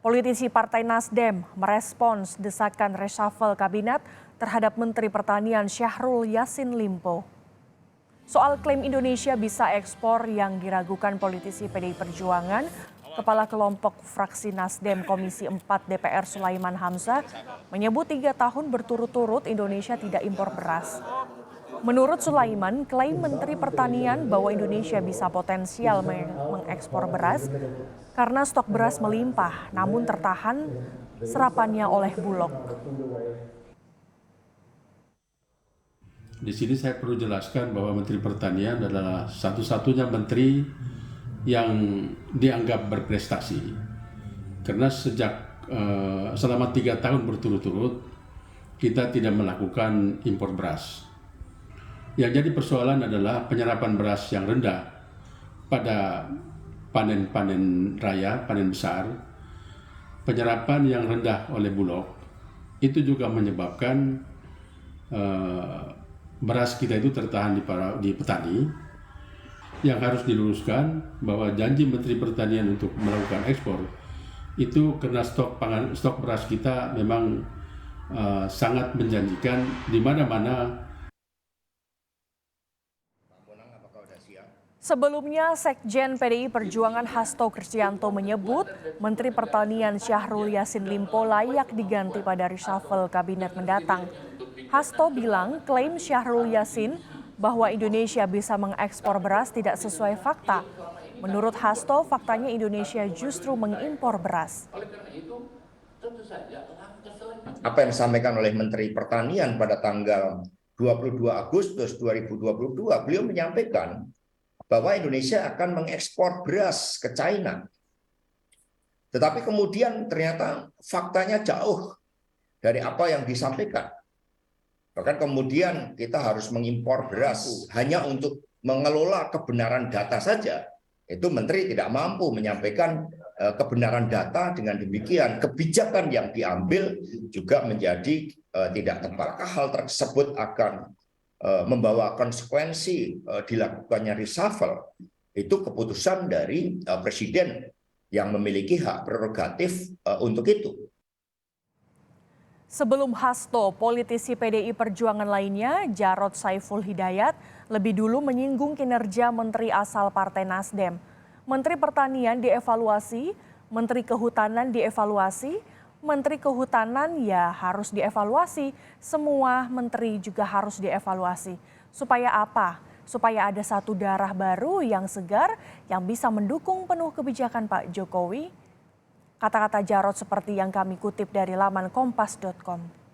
Politisi Partai Nasdem merespons desakan reshuffle kabinet terhadap Menteri Pertanian Syahrul Yassin Limpo. Soal klaim Indonesia bisa ekspor yang diragukan politisi PDI Perjuangan, Kepala Kelompok Fraksi Nasdem Komisi 4 DPR Sulaiman Hamzah menyebut 3 tahun berturut-turut Indonesia tidak impor beras. Menurut Sulaiman, klaim Menteri Pertanian bahwa Indonesia bisa potensial mengekspor beras karena stok beras melimpah namun tertahan serapannya oleh Bulog. Di sini saya perlu jelaskan bahwa Menteri Pertanian adalah satu-satunya menteri yang dianggap berprestasi. Karena selama 3 tahun berturut-turut kita tidak melakukan impor beras. Yang jadi persoalan adalah penyerapan beras yang rendah pada panen raya, panen besar. Penyerapan yang rendah oleh Bulog itu juga menyebabkan beras kita itu tertahan di petani. Yang harus diluruskan bahwa janji Menteri Pertanian untuk melakukan ekspor itu karena stok beras kita memang sangat menjanjikan di mana-mana. Sebelumnya, Sekjen PDI Perjuangan Hasto Kristianto menyebut Menteri Pertanian Syahrul Yassin Limpo layak diganti pada reshuffle kabinet mendatang. Hasto bilang klaim Syahrul Yassin bahwa Indonesia bisa mengekspor beras tidak sesuai fakta. Menurut Hasto, faktanya Indonesia justru mengimpor beras. Apa yang disampaikan oleh Menteri Pertanian pada tanggal 22 Agustus 2022, beliau menyampaikan bahwa Indonesia akan mengekspor beras ke China. Tetapi kemudian ternyata faktanya jauh dari apa yang disampaikan. Bahkan kemudian kita harus mengimpor beras hanya untuk mengelola kebenaran data saja. Itu Menteri tidak mampu menyampaikan kebenaran data, dengan demikian kebijakan yang diambil juga menjadi tidak tepat. Hal tersebut akan membawa konsekuensi dilakukannya reshuffle. Itu keputusan dari Presiden yang memiliki hak prerogatif untuk itu. Sebelum Hasto, politisi PDI Perjuangan lainnya, Jarod Saiful Hidayat, lebih dulu menyinggung kinerja menteri asal Partai Nasdem. Menteri Pertanian dievaluasi, Menteri Kehutanan dievaluasi, Menteri Kehutanan ya harus dievaluasi, semua menteri juga harus dievaluasi. Supaya apa? Supaya ada satu darah baru yang segar yang bisa mendukung penuh kebijakan Pak Jokowi. Kata-kata Jarod seperti yang kami kutip dari laman kompas.com.